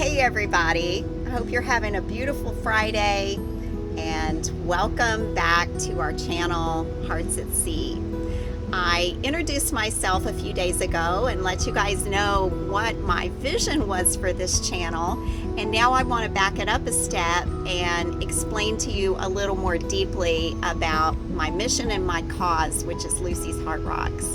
Hey everybody, I hope you're having a beautiful Friday and welcome back to our channel, Hearts at Sea. I introduced myself a few days ago and let you guys know what my vision was for this channel, and now I want to back it up a step and explain to you a little more deeply about my mission and my cause, which is Lucy's Heart Rocks.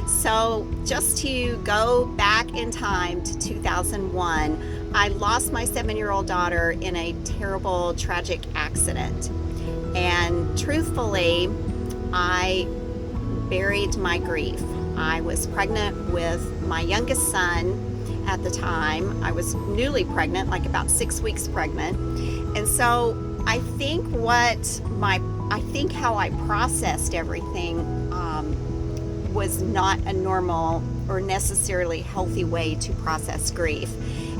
So just to go back in time to 2001, I lost my 7-year-old daughter in a terrible, tragic accident. And truthfully, I buried my grief. I was pregnant with my youngest son at the time. I was newly pregnant, like about 6 weeks pregnant. And so I think how I processed everything was not a normal or necessarily healthy way to process grief.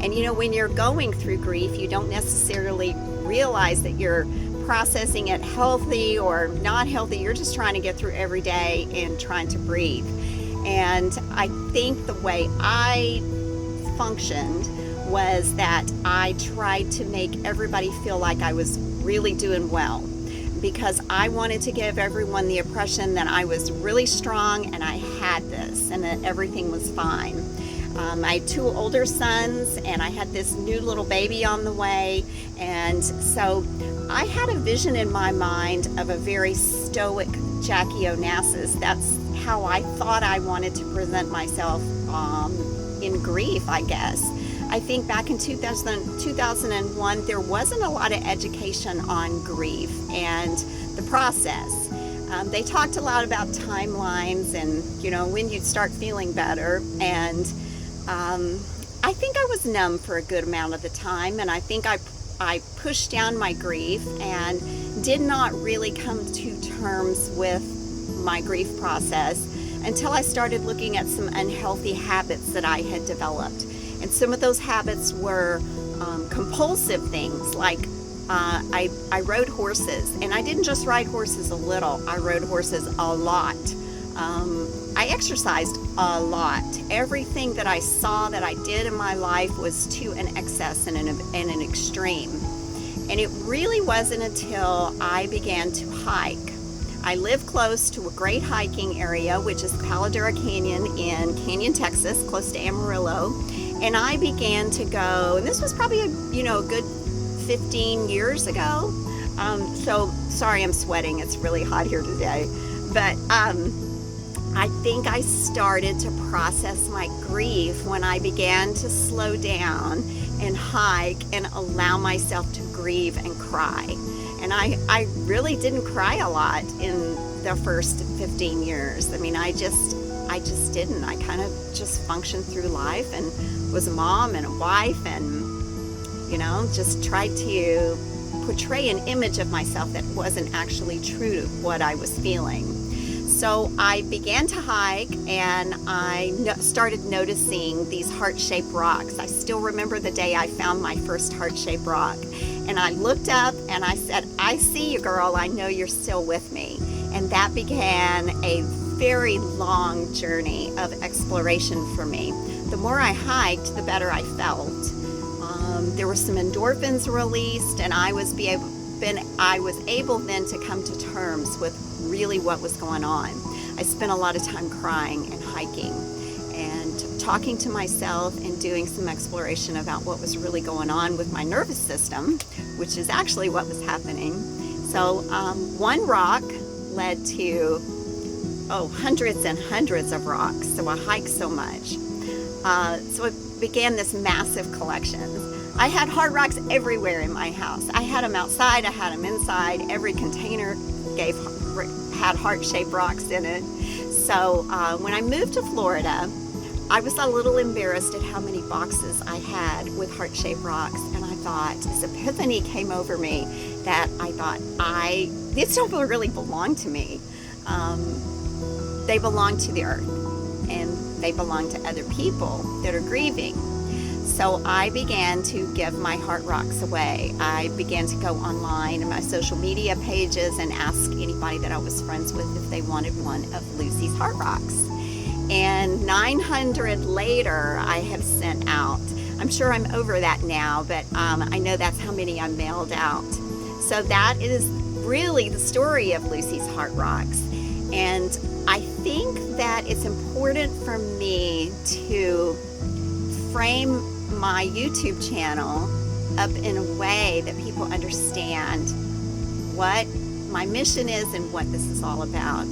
And you know, when you're going through grief, you don't necessarily realize that you're processing it healthy or not healthy. You're just trying to get through every day and trying to breathe. And I think the way I functioned was that I tried to make everybody feel like I was really doing well, because I wanted to give everyone the impression that I was really strong and I had this and that everything was fine. I had 2 older sons and I had this new little baby on the way, and so I had a vision in my mind of a very stoic Jackie Onassis. That's how I thought I wanted to present myself in grief, I guess. I think back in 2001, there wasn't a lot of education on grief and the process. They talked a lot about timelines and, you know, when you'd start feeling better. And I think I was numb for a good amount of the time. And I think I pushed down my grief and did not really come to terms with my grief process until I started looking at some unhealthy habits that I had developed. And some of those habits were compulsive things, like I rode horses, and I didn't just ride horses a little, I rode horses a lot. I exercised a lot. Everything that I saw that I did in my life was to an excess and an extreme. And it really wasn't until I began to hike. I live close to a great hiking area, which is the Palo Duro Canyon in Canyon, Texas, close to Amarillo. And I began to go, and this was probably a good 15 years ago. So sorry, I'm sweating. It's really hot here today. But I think I started to process my grief when I began to slow down and hike and allow myself to grieve and cry. And I really didn't cry a lot in the first 15 years. I mean, I just didn't. I kind of just functioned through life and was a mom and a wife, and just tried to portray an image of myself that wasn't actually true to what I was feeling. So I began to hike, and I started noticing these heart-shaped rocks. I still remember the day I found my first heart-shaped rock, and I looked up and I said, "I see you, girl. I know you're still with me." And that began a very long journey of exploration for me. The more I hiked, the better I felt. There were some endorphins released, and I was able then to come to terms with really what was going on. I spent a lot of time crying and hiking and talking to myself and doing some exploration about what was really going on with my nervous system, which is actually what was happening. So one rock led to hundreds and hundreds of rocks. So I hiked so much. So it began this massive collection. I had hard rocks everywhere in my house. I had them outside, I had them inside. Every container had heart-shaped rocks in it. So when I moved to Florida, I was a little embarrassed at how many boxes I had with heart-shaped rocks. And I thought, this epiphany came over me that I thought, these don't really belong to me. They belong to the earth, and they belong to other people that are grieving. So I began to give my heart rocks away. I began to go online in my social media pages and ask anybody that I was friends with if they wanted one of Lucy's heart rocks. and 900 later I have sent out. I'm sure I'm over that now, but I know that's how many I mailed out. So that is really the story of Lucy's Heart Rocks. And I think that it's important for me to frame my YouTube channel up in a way that people understand what my mission is and what this is all about.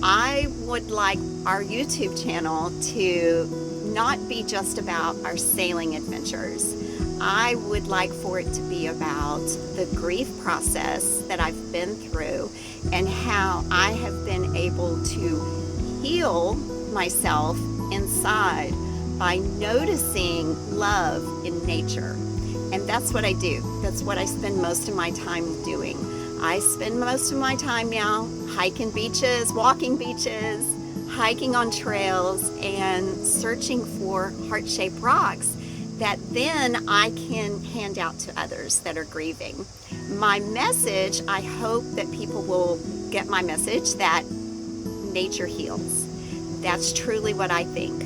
I would like our YouTube channel to not be just about our sailing adventures. I would like for it to be about the grief process that I've been through and how I have been able to heal myself inside by noticing love in nature. And that's what I do. That's what I spend most of my time doing. I spend most of my time now hiking beaches, walking beaches, hiking on trails, and searching for heart-shaped rocks that then I can hand out to others that are grieving. My message, I hope that people will get my message that nature heals. That's truly what I think.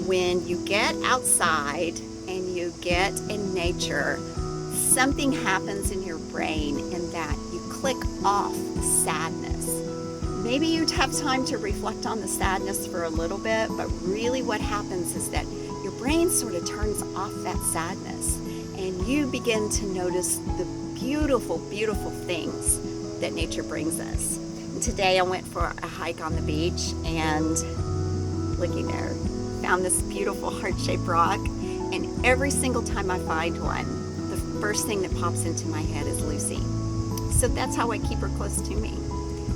When you get outside and you get in nature, something happens in your brain in that you click off the sadness. Maybe you'd have time to reflect on the sadness for a little bit, but really what happens is that your brain sort of turns off that sadness and you begin to notice the beautiful, beautiful things that nature brings us. And today I went for a hike on the beach and looky there, found this beautiful heart-shaped rock, and every single time I find one, the first thing that pops into my head is Lucy. So that's how I keep her close to me.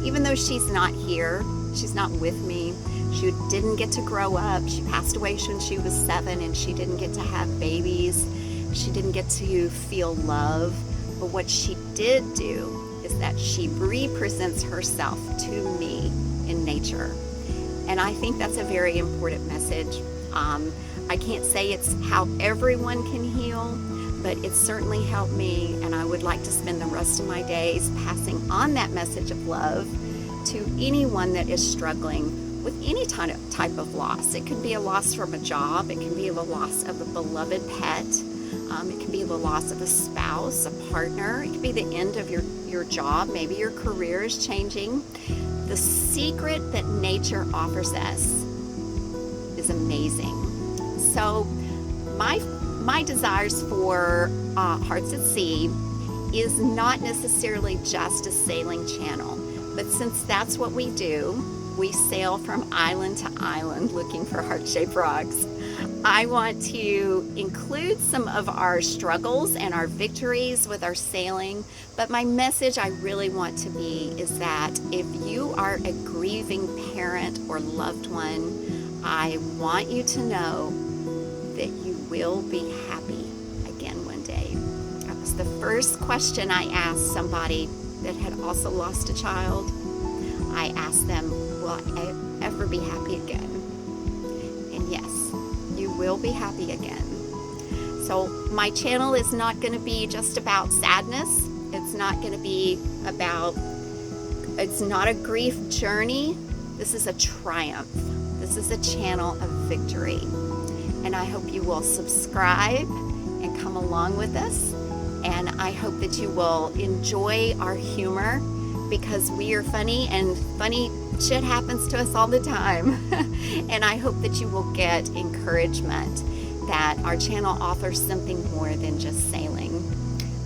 Even though she's not here, she's not with me, she didn't get to grow up, she passed away when she was 7 and she didn't get to have babies, she didn't get to feel love, but what she did do is that she represents herself to me in nature. And I think that's a very important message. I can't say it's how everyone can heal, but it certainly helped me, and I would like to spend the rest of my days passing on that message of love to anyone that is struggling with any type of loss. It can be a loss from a job, it can be the loss of a beloved pet, it can be the loss of a spouse, a partner, it can be the end of your job, maybe your career is changing. The secret that nature offers us is amazing. So my desires for Hearts at Sea is not necessarily just a sailing channel, but since that's what we do, we sail from island to island looking for heart-shaped rocks. I want to include some of our struggles and our victories with our sailing, but my message I really want to be is that if you are a grieving parent or loved one, I want you to know that you will be happy again one day. That was the first question I asked somebody that had also lost a child. I asked them, will I ever be happy again? And yes, you will be happy again. So my channel is not going to be just about sadness. It's not going to be about, it's not a grief journey. This is a triumph. This is a channel of victory. And I hope you will subscribe and come along with us. And I hope that you will enjoy our humor, because we are funny and funny shit happens to us all the time. And I hope that you will get encouragement that our channel offers something more than just sailing.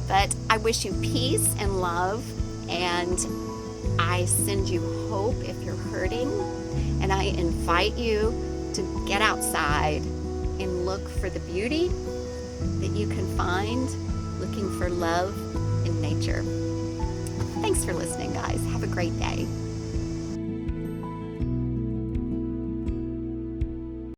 But I wish you peace and love, and I send you hope if you're hurting, and I invite you to get outside and look for the beauty that you can find looking for love in nature. Thanks for listening, guys. Have a great day.